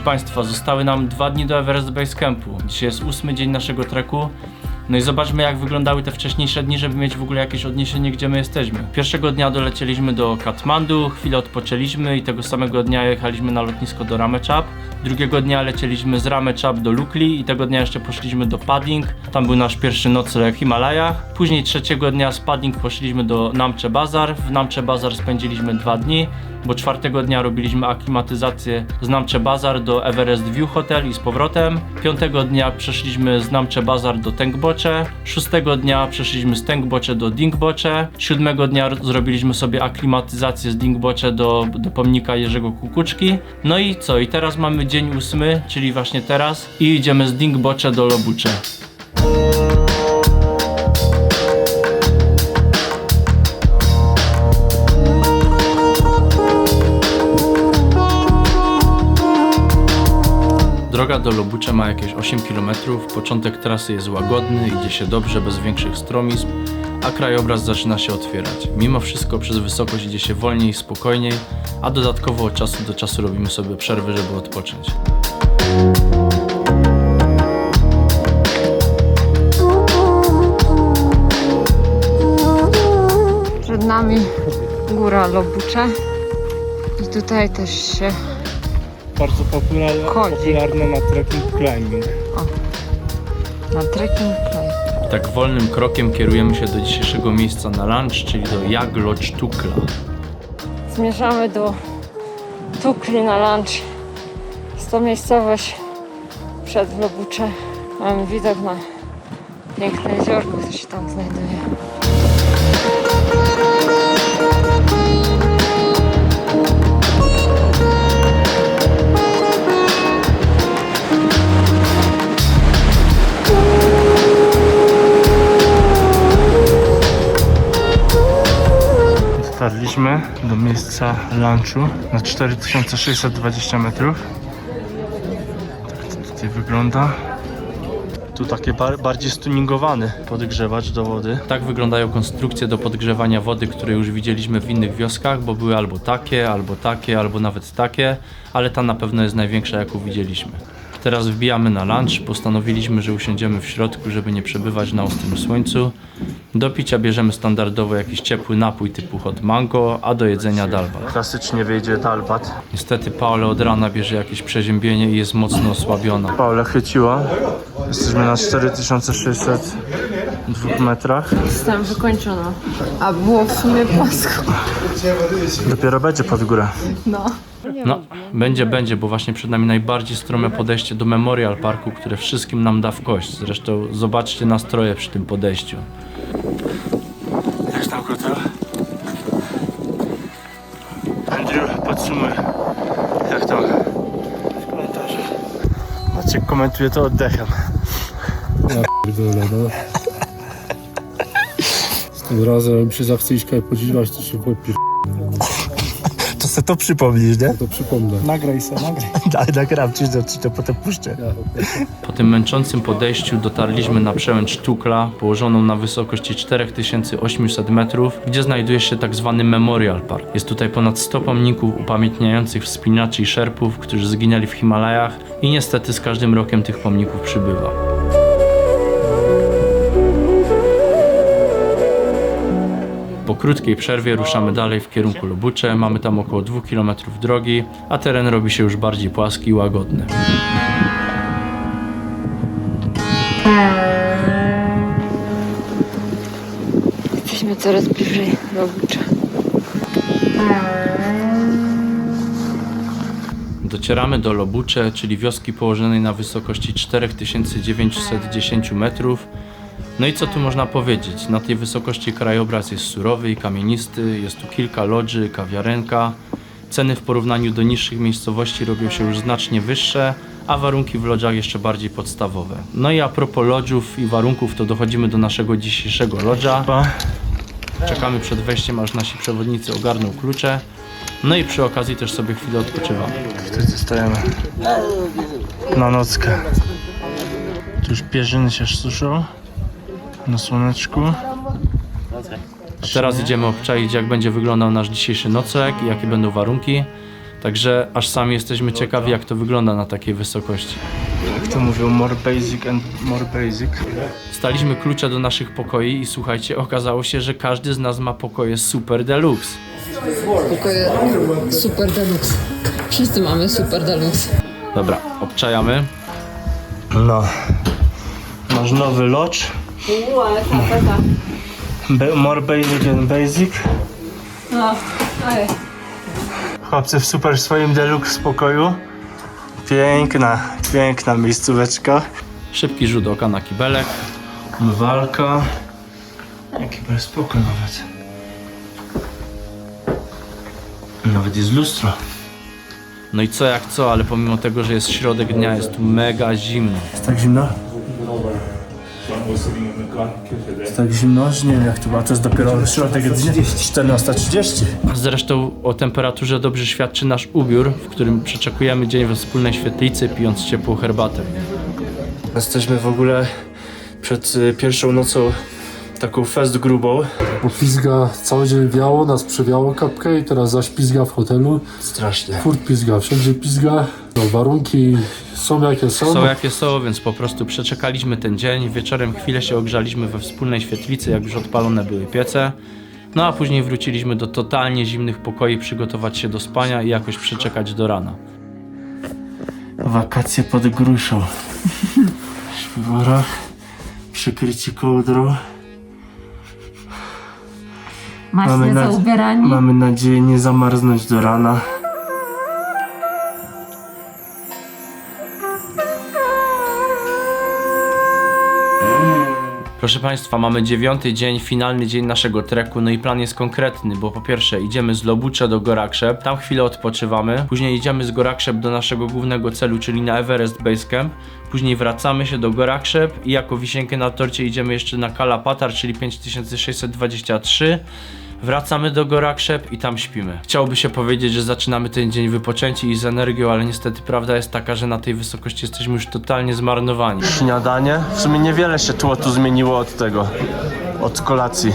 Państwa, zostały nam 2 dni do Everest Base Campu. Dzisiaj jest 8. dzień naszego treku. No i zobaczmy, jak wyglądały te wcześniejsze dni, żeby mieć w ogóle jakieś odniesienie, gdzie my jesteśmy. Pierwszego dnia dolecieliśmy do Katmandu, chwilę odpoczęliśmy i tego samego dnia jechaliśmy na lotnisko do Ramechhap. Drugiego dnia lecieliśmy z Ramechhap do Lukli i tego dnia jeszcze poszliśmy do Pading. Tam był nasz pierwszy nocleg w Himalajach. Później trzeciego dnia z Pading poszliśmy do Namche Bazar. W Namche Bazar spędziliśmy 2 dni, bo czwartego dnia robiliśmy aklimatyzację z Namche Bazar do Everest View Hotel i z powrotem. Piątego dnia przeszliśmy z Namche Bazar do Tengboche. Szóstego dnia przeszliśmy z Tengboche do Dingboche. Siódmego dnia zrobiliśmy sobie aklimatyzację z Dingboche do pomnika Jerzego Kukuczki. No i co? I teraz mamy dzień 8, czyli właśnie teraz, i idziemy z Dingboche do Lobuche. Droga do Lobuche ma jakieś 8 km, początek trasy jest łagodny, idzie się dobrze, bez większych stromizm, a krajobraz zaczyna się otwierać. Mimo wszystko przez wysokość idzie się wolniej i spokojniej, a dodatkowo od czasu do czasu robimy sobie przerwy, żeby odpocząć. Przed nami góra Lobuche i tutaj też się bardzo popularne na trekking climbing. na trekking play. Tak wolnym krokiem kierujemy się do dzisiejszego miejsca na lunch, czyli do Yag-Lodge Tukla. Zmierzamy do Tukli na lunch. Jest to miejscowość przed Lobuche. Mamy widok na piękne jeziorko, które się tam znajduje. Dotarliśmy do miejsca lunchu na 4620 metrów. Tak to tutaj wygląda. Tu takie bardziej stuningowany podgrzewacz do wody. Tak wyglądają konstrukcje do podgrzewania wody, które już widzieliśmy w innych wioskach, bo były albo takie, albo nawet takie, ale ta na pewno jest największa, jaką widzieliśmy. Teraz wbijamy na lunch, postanowiliśmy, że usiądziemy w środku, żeby nie przebywać na ostrym słońcu. Do picia bierzemy standardowo jakiś ciepły napój typu hot mango, a do jedzenia dalbat. Klasycznie wyjdzie dalbat. Niestety Paula od rana bierze jakieś przeziębienie i jest mocno osłabiona. Paula chyciła. Jesteśmy na 4602 metrach. Jestem wykończona, a było w sumie płasko. Dopiero będzie pod górę. No, będzie, bo właśnie przed nami najbardziej strome podejście do Memorial Parku, które wszystkim nam da w kość. Zresztą zobaczcie nastroje przy tym podejściu. Jak tam hotel? Andrew, podsumuj. Jak tam? W komentarzu. Maciek komentuje to oddechem. Pierdolę, no. Tym razem jak mi się zachce iść kaj podziwiać, to się chłopie To sobie to przypomnisz, nie? to przypomnę. Nagraj se, nagraj. Nagram ci to potem puszczę. Po tym męczącym podejściu dotarliśmy na przełęcz Tukla, położoną na wysokości 4800 metrów, gdzie znajduje się tak zwany Memorial Park. Jest tutaj ponad 100 pomników upamiętniających wspinaczy i szerpów, którzy zginęli w Himalajach, i niestety z każdym rokiem tych pomników przybywa. Po krótkiej przerwie ruszamy dalej w kierunku Lobuche. Mamy tam około 2 km drogi, a teren robi się już bardziej płaski i łagodny. Jesteśmy coraz bliżej Lobuche. Docieramy do Lobuche, czyli wioski położonej na wysokości 4910 metrów. No i co tu można powiedzieć? Na tej wysokości krajobraz jest surowy i kamienisty, jest tu kilka lodży, kawiarenka. Ceny w porównaniu do niższych miejscowości robią się już znacznie wyższe, a warunki w lodżach jeszcze bardziej podstawowe. No i a propos lodżów i warunków, to dochodzimy do naszego dzisiejszego lodża. Czekamy przed wejściem, aż nasi przewodnicy ogarną klucze. No i przy okazji też sobie chwilę odpoczywamy. Wtedy stajemy na nockę. Tu już pierzyny się suszą na słoneczku. Teraz idziemy obczaić, jak będzie wyglądał nasz dzisiejszy nocleg i jakie będą warunki. Także aż sami jesteśmy ciekawi, jak to wygląda na takiej wysokości. Jak to mówią, more basic and more basic. Dostaliśmy klucze do naszych pokoi i słuchajcie, okazało się, że każdy z nas ma pokoje super deluxe. Pokoje super deluxe. Wszyscy mamy super deluxe. Dobra, obczajamy. No. Masz nowy lodge. Ale tapeta. More basic and basic. No, ej. Chłopcy w super swoim deluxe spokoju. Piękna miejscóweczka. Szybki rzut oka na kibelek. Umywalka. Jaki bez spokój nawet. Nawet jest lustro. No i co jak co, ale pomimo tego, że jest środek dnia, jest tu mega zimno. Jest tak zimno? Jest tak zimno, że nie wiem jak to było. To jest dopiero środek dnia. 14:30. Zresztą o temperaturze dobrze świadczy nasz ubiór, w którym przeczekujemy dzień we wspólnej świetlicy, pijąc ciepłą herbatę. Jesteśmy w ogóle przed pierwszą nocą taką fest grubą. Bo pizga cały dzień wiało, nas przewiało kapkę i teraz zaś pizga w hotelu. Strasznie. Furt pizga, wszędzie pizga. No, warunki są jakie są. Są jakie są, więc po prostu przeczekaliśmy ten dzień. Wieczorem chwilę się ogrzaliśmy we wspólnej świetlicy, jak już odpalone były piece. No a później wróciliśmy do totalnie zimnych pokoi, przygotować się do spania i jakoś przeczekać do rana. Wakacje pod gruszą. W śpiworach, przykryci kołdrą. Macie za ubieranie? Mamy nadzieję nie zamarznąć do rana. Proszę Państwa, mamy 9. dzień, finalny dzień naszego treku, no i plan jest konkretny, bo po pierwsze idziemy z Lobucze do Gorakrzep, tam chwilę odpoczywamy, później idziemy z Gorakrzep do naszego głównego celu, czyli na Everest Base Camp, później wracamy się do Gorakrzep i jako wisienkę na torcie idziemy jeszcze na Kalapatar, czyli 5623. Wracamy do Gorakrzep i tam śpimy. Chciałoby się powiedzieć, że zaczynamy ten dzień wypoczęci i z energią, ale niestety prawda jest taka, że na tej wysokości jesteśmy już totalnie zmarnowani. Śniadanie. W sumie niewiele się tło tu zmieniło od tego, od kolacji.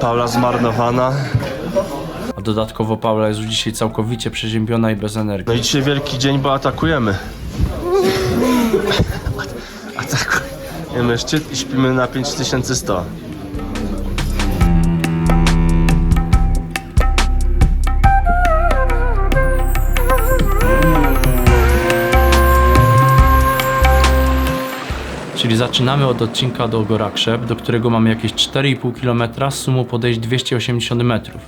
Paula zmarnowana. A dodatkowo Paula jest już dzisiaj całkowicie przeziębiona i bez energii. No i dzisiaj wielki dzień, bo atakujemy. Atakujemy szczyt i śpimy na 5100. Czyli zaczynamy od odcinka do Gorakrzep, do którego mamy jakieś 4,5 km, z sumą podejść 280 metrów.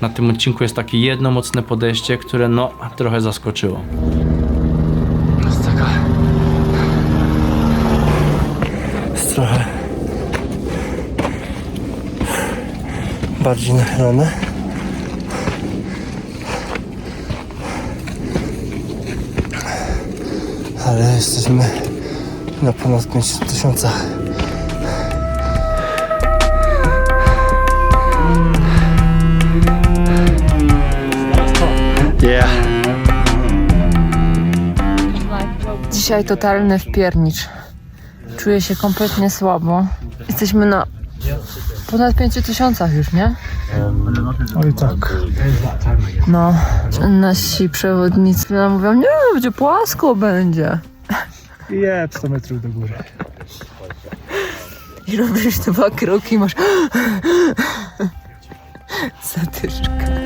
Na tym odcinku jest takie jedno mocne podejście, które no trochę zaskoczyło. Jest taka... Jest trochę... bardziej nachylone. Ale jesteśmy na ponad 5000. Yeah. Dzisiaj totalny wpiernicz. Czuję się kompletnie słabo. Jesteśmy na ponad 5000 już, nie? Oj tak. No, nasi przewodnicy nam mówią, nie, będzie płasko będzie. Jeb 100 metrów do góry. I robisz 2 kroki i masz zatyczkę.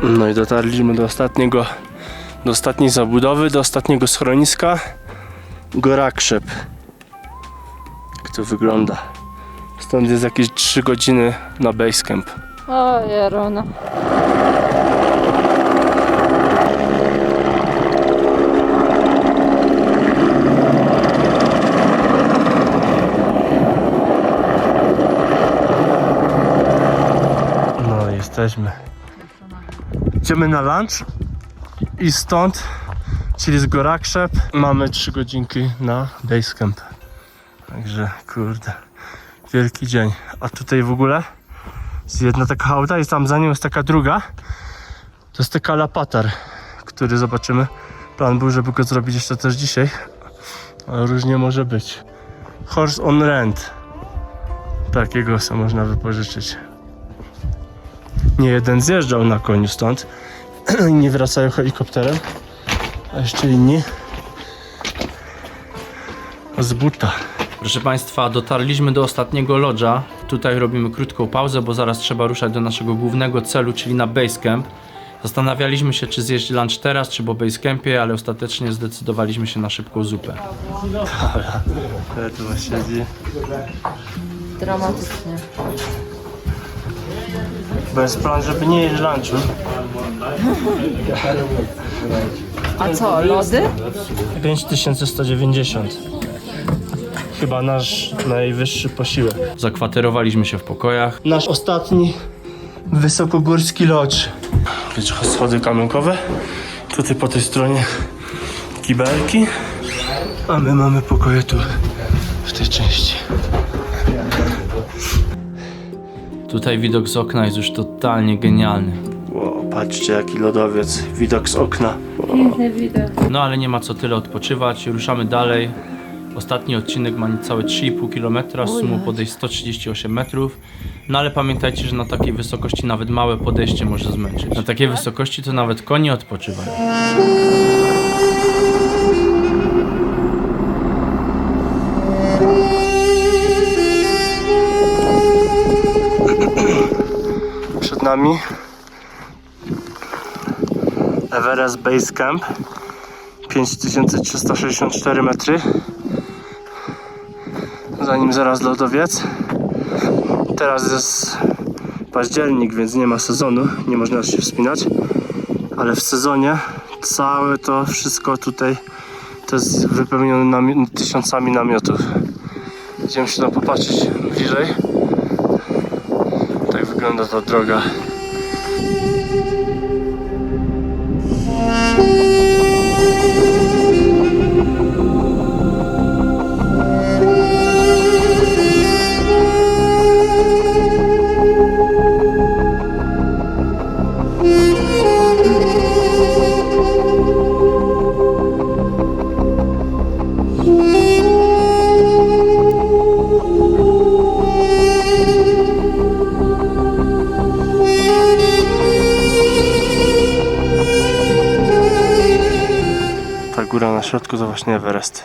No i dotarliśmy do ostatniej zabudowy, do ostatniego schroniska. Gorakrzep. Jak to wygląda? Stąd jest jakieś 3 godziny na basecamp. O, Jarona. No jesteśmy. Idziemy na lunch i stąd, czyli z Gorakrzep, mamy 3 godzinki na Basecamp. Także kurde, wielki dzień. A tutaj w ogóle jest jedna taka hałda i tam za nią jest taka druga. To jest taka Lapatar, który zobaczymy. Plan był, żeby go zrobić jeszcze też dzisiaj, ale różnie może być. Horse on rent. Takiego sobie można wypożyczyć. Nie jeden zjeżdżał na koniu stąd. Inni wracają helikopterem, a jeszcze inni z buta. Proszę Państwa, dotarliśmy do ostatniego lodża. Tutaj robimy krótką pauzę, bo zaraz trzeba ruszać do naszego głównego celu, czyli na Basecamp. Zastanawialiśmy się, czy zjeść lunch teraz, czy po Basecampie, ale ostatecznie zdecydowaliśmy się na szybką zupę. Dobra, tu siedzi. Dramatycznie. Bo jest plan, żeby nie jeść lunchu. A co, lody? 5190. Chyba nasz najwyższy posiłek. Zakwaterowaliśmy się w pokojach. Nasz ostatni wysokogórski lodge. Wiecie, schody kamionkowe. Tutaj po tej stronie kibelki. A my mamy pokoje tu, w tej części. Tutaj widok z okna jest już totalnie genialny. Wow, patrzcie jaki lodowiec. Widok z okna. Piękny widok. No ale nie ma co tyle odpoczywać, ruszamy dalej. Ostatni odcinek ma niecałe 3,5 km, z sumą podejść 138 metrów. No ale pamiętajcie, że na takiej wysokości nawet małe podejście może zmęczyć. Na takiej wysokości to nawet konie odpoczywają. Przed nami Everest Base Camp, 5364 metry. Za nim zaraz lodowiec. Teraz jest październik, więc nie ma sezonu, nie można się wspinać, ale w sezonie całe to wszystko tutaj to jest wypełnione tysiącami namiotów. Idziemy się tam popatrzeć bliżej. Tak wygląda ta droga. Ta góra na środku to właśnie Everest.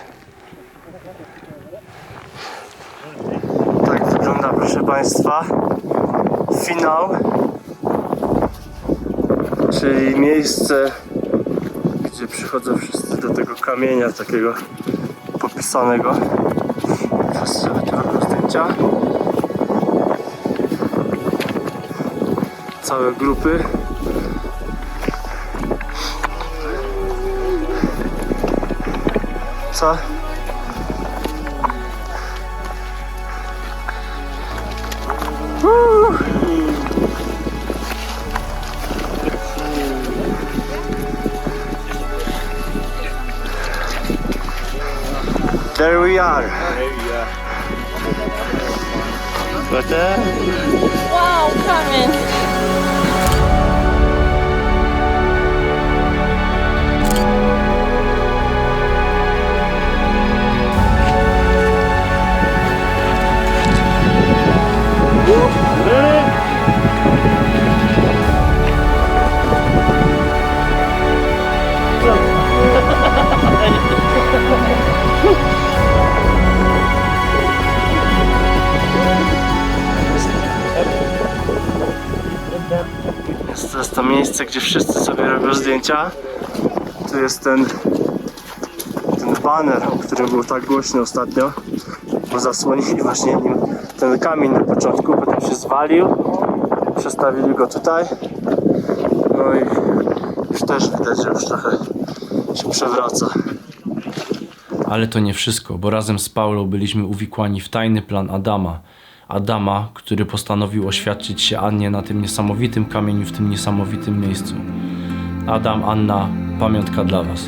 Tak wygląda, proszę Państwa, finał, czyli miejsce, gdzie przychodzą wszyscy do tego kamienia takiego popisanego. Teraz sobie tu robią zdjęcia. Całe grupy. Co? There we are. Wow, kamień. To jest to miejsce, gdzie wszyscy sobie robią zdjęcia. Tu jest ten baner, o którym był tak głośno ostatnio, bo zasłonili właśnie nim ten kamień na początku, potem się zwalił, przestawili go tutaj, no i już też widać, że już trochę się przewraca. Ale to nie wszystko, bo razem z Paulą byliśmy uwikłani w tajny plan Adama. Adama, który postanowił oświadczyć się Annie na tym niesamowitym kamieniu, w tym niesamowitym miejscu. Adam, Anna, pamiątka dla was.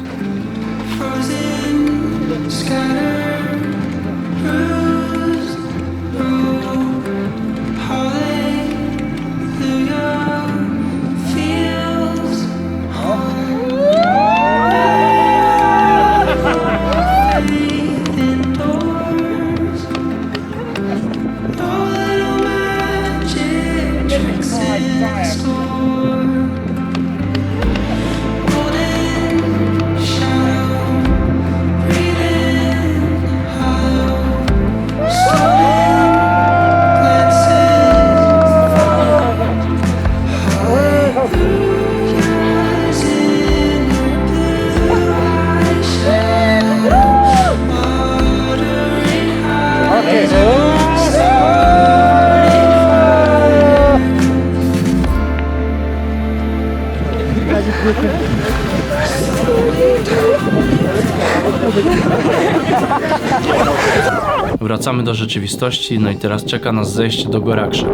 Wracamy do rzeczywistości, no i teraz czeka nas zejście do Gorakrzep.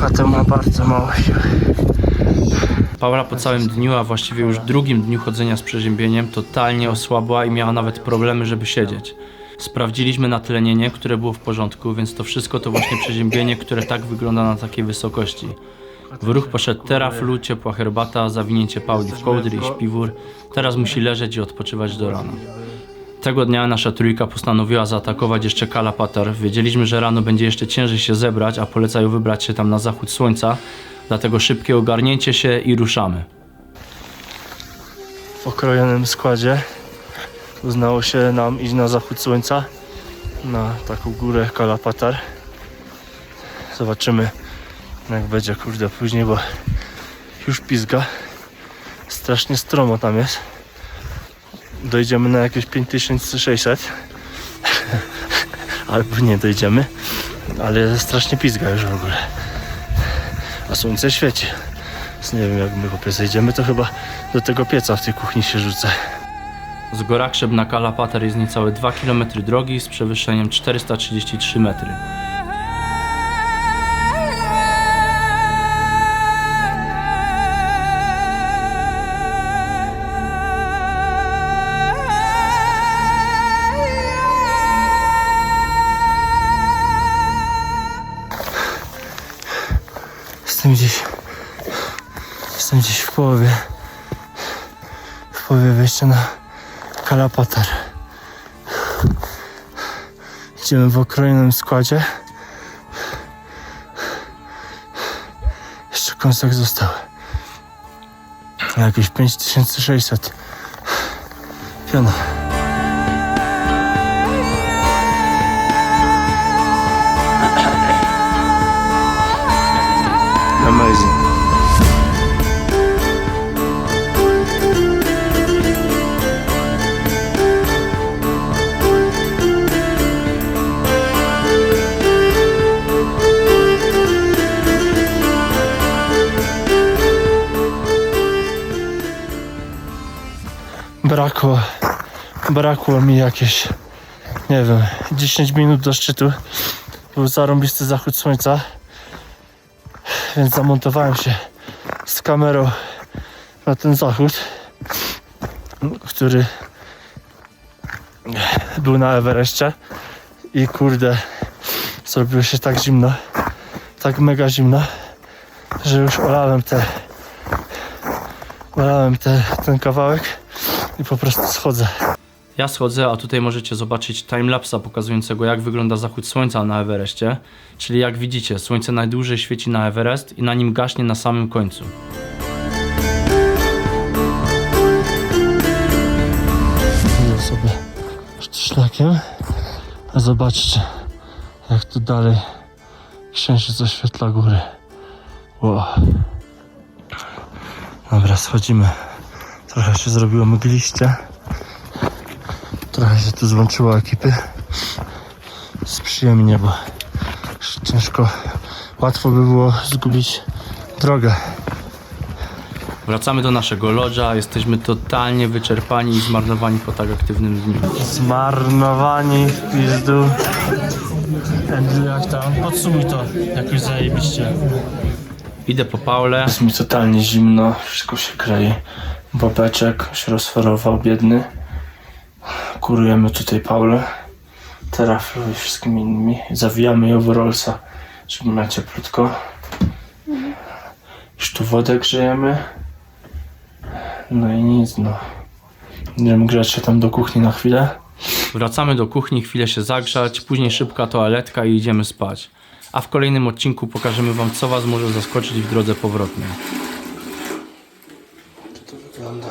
Kotem ma bardzo mało siły. Paula po całym dniu, a właściwie już drugim dniu chodzenia z przeziębieniem, totalnie osłabła i miała nawet problemy, żeby siedzieć. Sprawdziliśmy natlenienie, które było w porządku, więc to wszystko to właśnie przeziębienie, które tak wygląda na takiej wysokości. W ruch poszedł teraflu, ciepła herbata, zawinięcie Pauli w kołdry i śpiwór. Teraz musi leżeć i odpoczywać do rana. Tego dnia nasza trójka postanowiła zaatakować jeszcze Kalapatar. Wiedzieliśmy, że rano będzie jeszcze ciężej się zebrać, a polecają wybrać się tam na zachód słońca. Dlatego szybkie ogarnięcie się i ruszamy. W okrojonym składzie uznało się nam iść na zachód słońca, na taką górę Kalapatar. Zobaczymy, jak będzie, kurde, później, bo już pizga. Strasznie stromo tam jest. Dojdziemy na jakieś 5600 albo nie dojdziemy, ale strasznie pizga już w ogóle, a słońce świeci, więc nie wiem, jak my chłopie zejdziemy, to chyba do tego pieca w tej kuchni się rzucę. Z Gorakrzep na Kalapatar jest niecałe 2 km drogi z przewyższeniem 433 metry. Jestem gdzieś w połowie wejścia na Kalapatar. Idziemy w okrojonym składzie. Jeszcze kąsek został. Jakieś 5600. Piona. Amazing. Brakło mi jakieś, nie wiem, 10 minut do szczytu. Był zarąbisty zachód słońca, więc zamontowałem się z kamerą na ten zachód, który był na Everestie, i kurde, zrobiło się tak zimno, tak mega zimno, że już olałem ten kawałek i po prostu schodzę. Ja schodzę, a tutaj możecie zobaczyć timelapsa pokazującego, jak wygląda zachód słońca na Everestie. Czyli jak widzicie, słońce najdłużej świeci na Everest i na nim gaśnie na samym końcu. Idę sobie szlakiem, a zobaczcie, jak tu dalej księżyc oświetla góry. Wow. Dobra, schodzimy. Trochę się zrobiło mgliście. Trochę się tu złączyło ekipy. Jest przyjemnie, bo ciężko, łatwo by było zgubić drogę. Wracamy do naszego lodża, jesteśmy totalnie wyczerpani i zmarnowani po tak aktywnym dniu. Zmarnowani w pizdu. Andrew, jak tam? Podsumuj to jakoś zajebiście. Idę po Paulę. Jest mi totalnie zimno, wszystko się kleje. Bobeczek się rozchorował, biedny. Kurujemy tutaj Paulę. Teraflu i wszystkimi innymi. Zawijamy ją w rollsa, żeby miała cieplutko. Już tu wodę grzejemy. No i nic, no. Idziemy grzać się tam do kuchni na chwilę. Wracamy do kuchni, chwilę się zagrzać, później szybka toaletka i idziemy spać. A w kolejnym odcinku pokażemy wam, co was może zaskoczyć w drodze powrotnej. To wygląda.